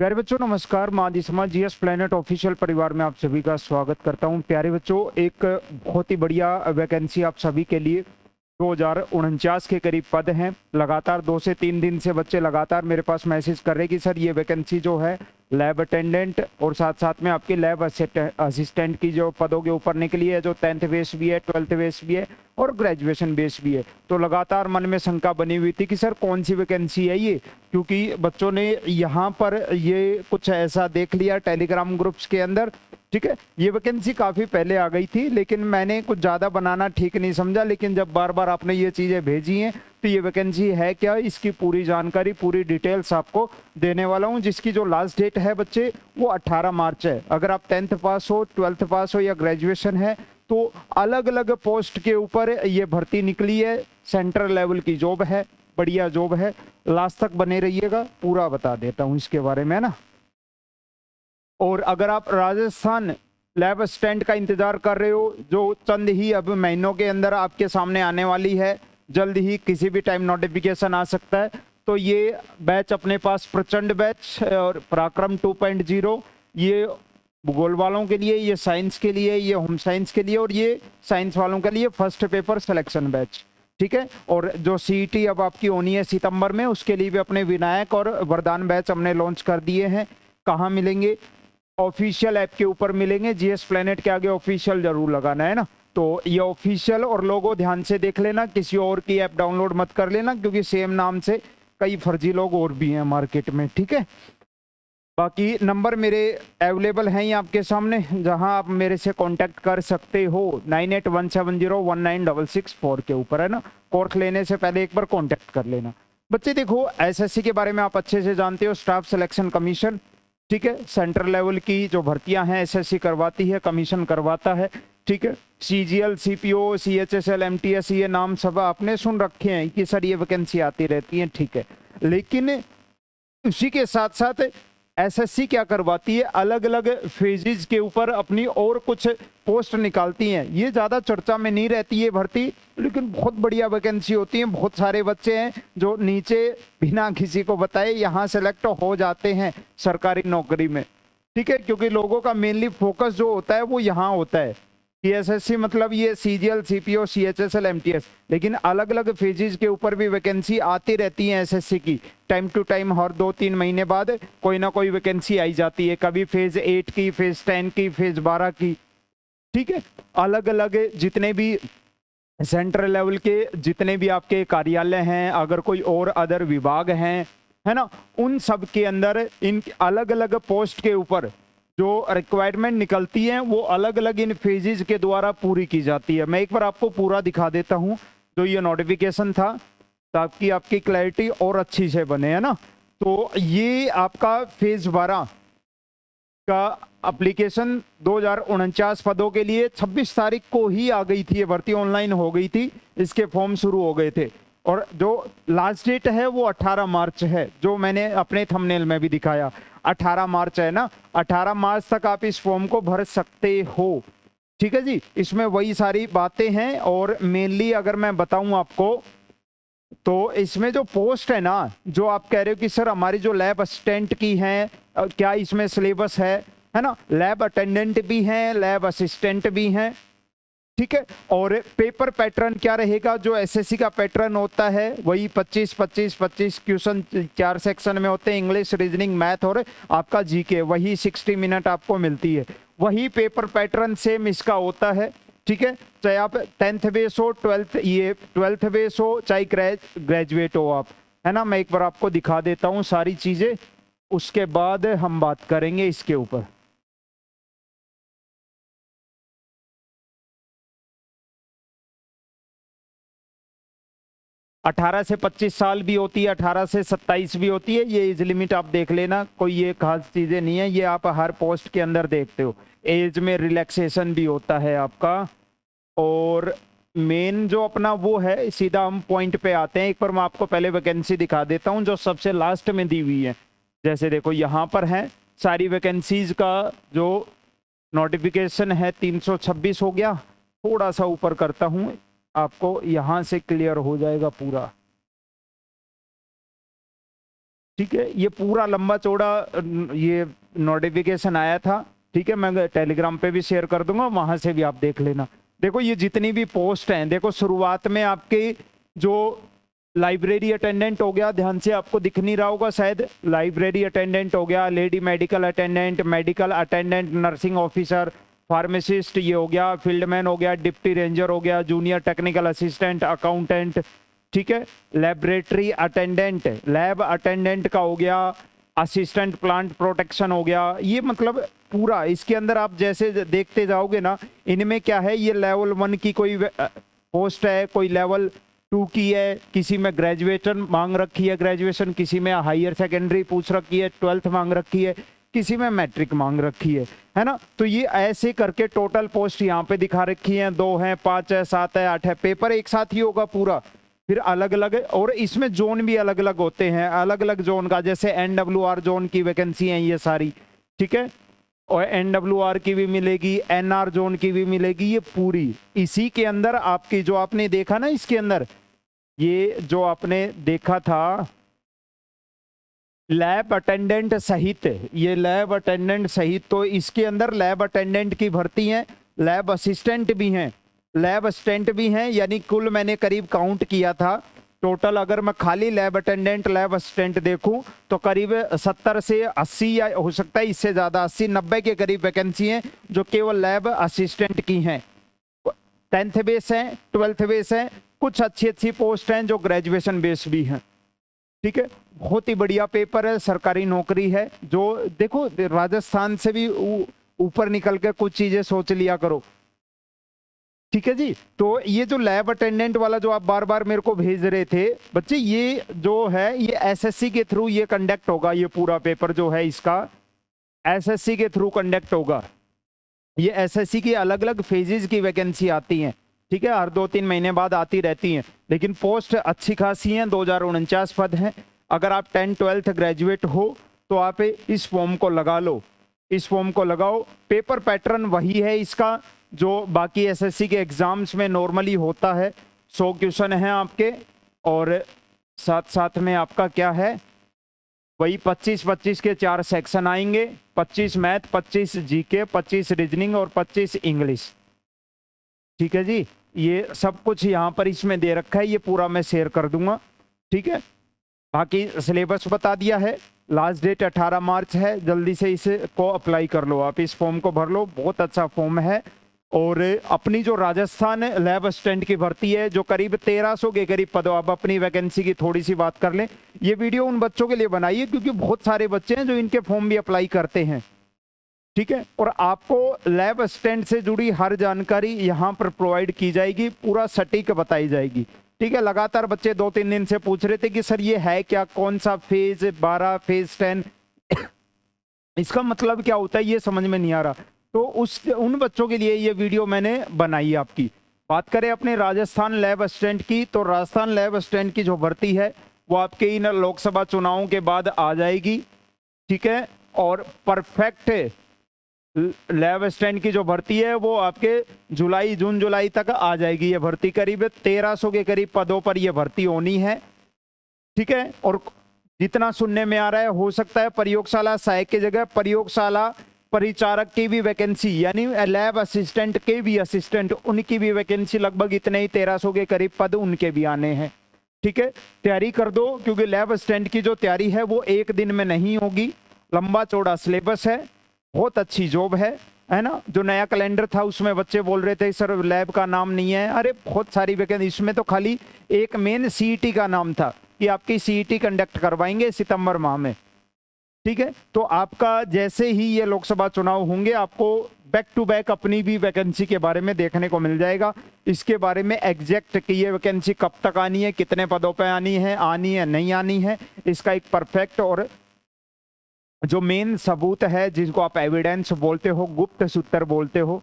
प्यारे बच्चों नमस्कार। माँ दी समाज जीएस प्लेनेट ऑफिशियल परिवार में आप सभी का स्वागत करता हूँ। प्यारे बच्चों, एक बहुत ही बढ़िया वैकेंसी आप सभी के लिए 2049 के करीब पद हैं। लगातार 2 से 3 दिन से बच्चे लगातार मेरे पास मैसेज कर रहे हैं कि सर ये वैकेंसी जो है लैब अटेंडेंट और साथ साथ में आपकी लैब असिस्टेंट की जो पदों के ऊपर निकली है, जो 10th बेस भी है, 12th बेस भी है और ग्रेजुएशन बेस भी है। तो लगातार मन में शंका बनी हुई थी कि सर कौन सी वैकेंसी है ये, क्योंकि बच्चों ने यहाँ पर ये कुछ ऐसा देख लिया टेलीग्राम ग्रुप्स के अंदर। ठीक है, ये वैकेंसी काफ़ी पहले आ गई थी, लेकिन मैंने कुछ ज़्यादा बनाना ठीक नहीं समझा। लेकिन जब बार बार आपने ये चीज़ें भेजी हैं तो ये वैकेंसी है क्या, इसकी पूरी जानकारी, पूरी डिटेल्स आपको देने वाला हूँ। जिसकी जो लास्ट डेट है बच्चे वो 18 मार्च है। अगर आप 10th पास हो, 12th पास हो या ग्रेजुएशन है तो अलग अलग पोस्ट के ऊपर ये भर्ती निकली है। सेंट्रल लेवल की जॉब है, बढ़िया जॉब है। लास्ट तक बने रहिएगा, पूरा बता देता हूँ इसके बारे में ना। और अगर आप राजस्थान लैब असिस्टेंट का इंतजार कर रहे हो, जो चंद ही अब महीनों के अंदर आपके सामने आने वाली है, जल्द ही किसी भी टाइम नोटिफिकेशन आ सकता है, तो ये बैच अपने पास प्रचंड बैच और पराक्रम 2.0, ये भूगोल वालों के लिए, ये साइंस के लिए, ये होम साइंस के लिए और ये साइंस वालों के लिए फर्स्ट पेपर सिलेक्शन बैच। ठीक है, और जो सीईटी अब आपकी होनी है सितंबर में, उसके लिए भी अपने विनायक और वरदान बैच हमने लॉन्च कर दिए हैं। कहाँ मिलेंगे? ऑफिशियल ऐप के ऊपर मिलेंगे। जीएस प्लेनेट के आगे ऑफिशियल जरूर लगाना है ना। तो ये ऑफिशियल और लोगो ध्यान से देख लेना, किसी और की ऐप डाउनलोड मत कर लेना, क्योंकि सेम नाम से कई फर्जी लोग और भी हैं मार्केट में। ठीक है, बाकी नंबर मेरे अवेलेबल हैं ही आपके सामने, जहां आप मेरे से कांटेक्ट कर सकते हो 9817019664 के ऊपर, है ना। कोर्स लेने से पहले एक बार कांटेक्ट कर लेना। बच्चे देखो, एसएससी के बारे में आप अच्छे से जानते हो, स्टाफ सिलेक्शन कमीशन। ठीक है, सेंट्रल लेवल की जो भर्तियां हैं एसएससी करवाती है, कमीशन करवाता है। ठीक है, सीजीएल, सीपीओ, सीएचएसएल, एमटीएस, ये नाम सब आपने सुन रखे हैं कि सर ये वैकेंसी आती रहती है। ठीक है, लेकिन उसी के साथ साथ एसएससी क्या करवाती है, अलग अलग फेजेस के ऊपर अपनी और कुछ पोस्ट निकालती हैं। ये ज़्यादा चर्चा में नहीं रहती है भर्ती, लेकिन बहुत बढ़िया वैकेंसी होती है। बहुत सारे बच्चे हैं जो नीचे बिना किसी को बताए यहाँ सेलेक्ट हो जाते हैं सरकारी नौकरी में। ठीक है, क्योंकि लोगों का मेनली फोकस जो होता है वो यहाँ होता है कि एसएससी मतलब ये सीजीएल, सीपीओ, सीएचएसएल, एमटीएस, लेकिन अलग अलग फेजेस के ऊपर भी वैकेंसी आती रहती है एसएससी की। टाइम टू टाइम हर 2-3 महीने बाद कोई ना कोई वैकेंसी आई जाती है, कभी फेज 8 की, फेज 10 की, फेज 12 की। ठीक है, अलग अलग जितने भी सेंट्रल लेवल के जितने भी आपके कार्यालय हैं, अगर कोई और अदर विभाग हैं, है ना, उन सब के अंदर इन अलग अलग पोस्ट के ऊपर जो रिक्वायरमेंट निकलती है वो अलग अलग इन फेजेस के द्वारा पूरी की जाती है। मैं एक बार आपको पूरा दिखा देता हूं जो ये नोटिफिकेशन था, ताकि आपकी क्लैरिटी और अच्छी से बने, है ना। तो ये आपका फेज 12 का एप्लीकेशन 2049 पदों के लिए 26 तारीख को ही आ गई थी। ये भर्ती ऑनलाइन हो गई थी, इसके फॉर्म शुरू हो गए थे और जो लास्ट डेट है वो 18 मार्च है, जो मैंने अपने थंबनेल में भी दिखाया। 18 मार्च है ना, 18 मार्च तक आप इस फॉर्म को भर सकते हो। ठीक है जी, इसमें वही सारी बातें हैं। और मेनली अगर मैं बताऊं आपको, तो इसमें जो पोस्ट है ना, जो आप कह रहे हो कि सर हमारी जो लैब असिस्टेंट की है, क्या इसमें सिलेबस है ना। लैब अटेंडेंट भी हैं, लैब असिस्टेंट भी हैं। ठीक है, और पेपर पैटर्न क्या रहेगा, जो एसएससी का पैटर्न होता है वही 25-25-25 क्वेश्चन 4 सेक्शन में होते हैं, इंग्लिश, रीजनिंग, मैथ और आपका जीके, वही 60 मिनट आपको मिलती है। वही पेपर पैटर्न सेम इसका होता है। ठीक है, चाहे आप 10th बेस हो, 12th बेस हो, चाहे ग्रेजुएट हो आप, है ना। मैं एक बार आपको दिखा देता हूँ सारी चीजें, उसके बाद हम बात करेंगे इसके ऊपर। 18 से 25 साल भी होती है, 18 से 27 भी होती है। ये एज लिमिट आप देख लेना, कोई ये खास चीजें नहीं है, ये आप हर पोस्ट के अंदर देखते हो। एज में रिलैक्सेशन भी होता है आपका। और मेन जो अपना वो है, सीधा हम पॉइंट पे आते हैं। एक बार मैं आपको पहले वैकेंसी दिखा देता हूँ जो सबसे लास्ट में दी हुई है। जैसे देखो यहाँ पर है सारी वैकेंसीज का जो नोटिफिकेशन है, 326 हो गया। थोड़ा सा ऊपर करता हूँ, आपको यहाँ से क्लियर हो जाएगा पूरा। ठीक है, ये पूरा लंबा चौड़ा ये नोटिफिकेशन आया था। ठीक है, मैं टेलीग्राम पे भी शेयर कर दूंगा, वहां से भी आप देख लेना। देखो ये जितनी भी पोस्ट हैं, देखो शुरुआत में आपके जो लाइब्रेरी अटेंडेंट हो गया, ध्यान से आपको दिख नहीं रहा होगा शायद, लाइब्रेरी अटेंडेंट हो गया, lady medical attendant, medical attendant, nursing officer, pharmacist ये हो गया, फील्डमैन हो गया, डिप्टी रेंजर हो गया, जूनियर टेक्निकल असिस्टेंट, अकाउंटेंट, ठीक है, लेबोरेटरी अटेंडेंट, लैब अटेंडेंट का हो गया, असिस्टेंट प्लांट प्रोटेक्शन हो गया। ये मतलब पूरा इसके अंदर आप जैसे देखते जाओगे ना, इनमें क्या है, ये लेवल 1 की कोई पोस्ट है, कोई लेवल 2 की है, किसी में ग्रेजुएशन मांग रखी है, ग्रेजुएशन, किसी में हायर सेकेंडरी पूछ रखी है, 12th मांग रखी है, किसी में मैट्रिक मांग रखी है ना। तो ये ऐसे करके टोटल पोस्ट यहाँ पे दिखा रखी है, 2 हैं, 5 है, 7 है, 8 है, पेपर एक साथ ही होगा पूरा, फिर अलग अलग, और इसमें जोन भी अलग अलग होते हैं, अलग अलग जोन का, जैसे NWR जोन की वैकेंसी है ये सारी, ठीक है, और NWR की भी मिलेगी, NR जोन की भी मिलेगी, ये पूरी इसी के अंदर आपकी जो आपने देखा ना, इसके अंदर ये जो आपने देखा था लैब अटेंडेंट सहित, ये लैब अटेंडेंट सहित, तो इसके अंदर लैब अटेंडेंट की भर्ती है, लैब असिस्टेंट भी हैं, लैब असिस्टेंट भी हैं, यानी कुल मैंने करीब काउंट किया था टोटल, अगर मैं खाली लैब अटेंडेंट लैब असिस्टेंट देखूं तो करीब 70 से 80 या हो सकता है इससे ज़्यादा 80-90 के करीब वैकेंसी हैं जो केवल लैब असिस्टेंट की हैं। 10th बेस है, 12th बेस है, कुछ अच्छी अच्छी पोस्ट हैं जो ग्रेजुएशन बेस भी हैं। ठीक है, बहुत ही बढ़िया पेपर है, सरकारी नौकरी है। जो देखो राजस्थान से भी ऊपर निकल के कुछ चीजें सोच लिया करो। ठीक है जी, तो ये जो लैब अटेंडेंट वाला जो आप बार बार मेरे को भेज रहे थे बच्चे, ये जो है ये एसएससी के थ्रू ये कंडक्ट होगा, ये पूरा पेपर जो है इसका एसएससी के थ्रू कंडक्ट होगा। ये एसएससी की अलग अलग फेजेस की वैकेंसी आती हैं, ठीक है, हर 2-3 महीने बाद आती रहती हैं, लेकिन पोस्ट अच्छी खासी हैं, 2049 पद हैं। अगर आप 10th-12th ग्रेजुएट हो तो आप इस फॉर्म को लगा लो, इस फॉर्म को लगाओ। पेपर पैटर्न वही है इसका जो बाकी एसएससी के एग्जाम्स में नॉर्मली होता है। 100 क्वेश्चन हैं आपके, और साथ साथ में आपका क्या है, वही 25-25 के 4 सेक्शन आएंगे, 25 मैथ, 25 जीके, 25 रीजनिंग और 25 इंग्लिश। ठीक है जी, ये सब कुछ यहाँ पर इसमें दे रखा है, ये पूरा मैं शेयर कर दूंगा। ठीक है, बाकी सिलेबस बता दिया है, लास्ट डेट 18 मार्च है, जल्दी से इसे को अप्लाई कर लो, आप इस फॉर्म को भर लो, बहुत अच्छा फॉर्म है। और अपनी जो राजस्थान लैब असिस्टेंट की भर्ती है जो करीब 1300 के करीब पद, अब अपनी वैकेंसी की थोड़ी सी बात कर लें। ये वीडियो उन बच्चों के लिए बनाई है क्योंकि बहुत सारे बच्चे हैं जो इनके फॉर्म भी अप्लाई करते हैं। ठीक है, और आपको लैब असिस्टेंट से जुड़ी हर जानकारी यहाँ पर प्रोवाइड की जाएगी, पूरा सटीक बताई जाएगी। ठीक है, लगातार बच्चे 2-3 दिन से पूछ रहे थे कि सर ये है क्या, कौन सा फेज 12, फेज 10 इसका मतलब क्या होता है, ये समझ में नहीं आ रहा, तो उन बच्चों के लिए ये वीडियो मैंने बनाई है आपकी। बात करें अपने राजस्थान लैब असिस्टेंट की, तो राजस्थान लैब असिस्टेंट की जो भर्ती है वो आपके इन लोकसभा चुनावों के बाद आ जाएगी। ठीक है, और परफेक्ट लैब असिस्टेंट की जो भर्ती है वो आपके जून जुलाई तक आ जाएगी। ये भर्ती करीब 1300 के करीब पदों पर ये भर्ती होनी है। ठीक है, और जितना सुनने में आ रहा है हो सकता है प्रयोगशाला सहायक की जगह प्रयोगशाला परिचारक की भी वैकेंसी, यानी लैब असिस्टेंट के भी असिस्टेंट, उनकी भी वैकेंसी लगभग इतने ही 1300 के करीब पद उनके भी आने हैं। ठीक है, तैयारी कर दो क्योंकि लैब असिस्टेंट की जो तैयारी है वो एक दिन में नहीं होगी, लंबा चौड़ा सिलेबस है, बहुत अच्छी जॉब है ना। जो नया कैलेंडर था उसमें बच्चे बोल रहे थे सर लैब का नाम नहीं है, अरे बहुत सारी वैकेंसी, इसमें तो खाली एक मेन सीईटी का नाम था कि आपकी सीईटी कंडक्ट करवाएंगे सितंबर माह में। ठीक है, तो आपका जैसे ही ये लोकसभा चुनाव होंगे आपको बैक टू बैक अपनी भी वैकेंसी के बारे में देखने को मिल जाएगा, इसके बारे में एग्जैक्ट कि ये वैकेंसी कब तक आनी है, कितने पदों पे आनी है नहीं आनी है, इसका एक परफेक्ट और जो मेन सबूत है जिसको आप एविडेंस बोलते हो, गुप्त सूत्र बोलते हो,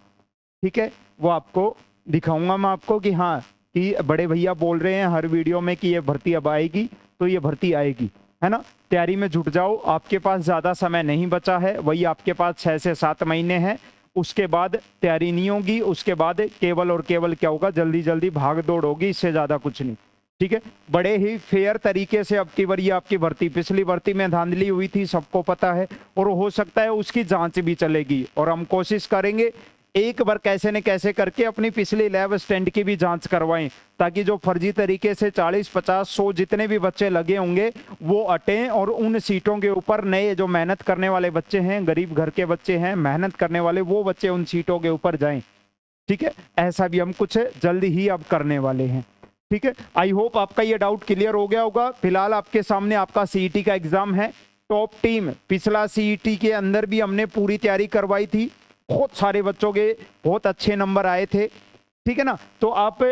ठीक है, वो आपको दिखाऊंगा मैं आपको कि हाँ कि बड़े भैया बोल रहे हैं हर वीडियो में कि ये भर्ती अब आएगी, तो ये भर्ती आएगी, है ना। तैयारी में जुट जाओ, आपके पास ज़्यादा समय नहीं बचा है, वही आपके पास 6 से 7 महीने हैं, उसके बाद तैयारी नहीं होगी, उसके बाद केवल और केवल क्या होगा, जल्दी जल्दी भाग दौड़ होगी, इससे ज़्यादा कुछ नहीं। ठीक है, बड़े ही फेयर तरीके से अब की बार ये आपकी भर्ती, पिछली भर्ती में धांधली हुई थी सबको पता है, और हो सकता है उसकी जांच भी चलेगी, और हम कोशिश करेंगे एक बार कैसे न कैसे करके अपनी पिछली लैब स्टैंड की भी जांच करवाएं, ताकि जो फर्जी तरीके से 40, 50, 100 जितने भी बच्चे लगे होंगे वो हटें, और उन सीटों के ऊपर नए जो मेहनत करने वाले बच्चे हैं, गरीब घर के बच्चे हैं, मेहनत करने वाले, वो बच्चे उन सीटों के ऊपर जाएं। ठीक है, ऐसा भी हम कुछ जल्दी ही अब करने वाले हैं। ठीक है, आई होप आपका ये डाउट क्लियर हो गया होगा। फिलहाल आपके सामने आपका सीईटी का एग्जाम है। टॉप टीम, पिछला सीईटी के अंदर भी हमने पूरी तैयारी करवाई थी, बहुत सारे बच्चों के बहुत अच्छे नंबर आए थे। ठीक है ना, तो आप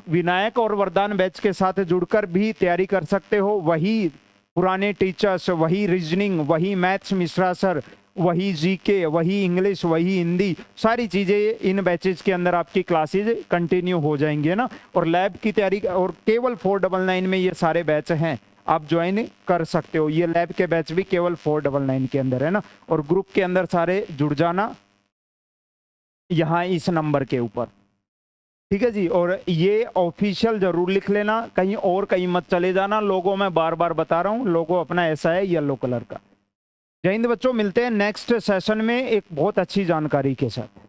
विनायक और वरदान बैच के साथ जुड़कर भी तैयारी कर सकते हो। वही पुराने टीचर्स, वही रीजनिंग, वही मैथ्स मिश्रा सर, वही जीके, वही इंग्लिश, वही हिंदी, सारी चीजें इन बैचेज के अंदर आपकी क्लासेज कंटिन्यू हो जाएंगी, है ना। और लैब की तैयारी, और केवल 499 में ये सारे बैच हैं, आप ज्वाइन कर सकते हो। ये लैब के बैच भी केवल 499 के अंदर है ना। और ग्रुप के अंदर सारे जुड़ जाना यहाँ इस नंबर के ऊपर। ठीक है जी, और ये ऑफिशियल जरूर लिख लेना, कहीं और कहीं मत चले जाना। लोगों में बार बार बता रहा हूँ, लोगों अपना ऐसा है येलो कलर का। जय हिंद बच्चों, मिलते हैं नेक्स्ट सेशन में एक बहुत अच्छी जानकारी के साथ।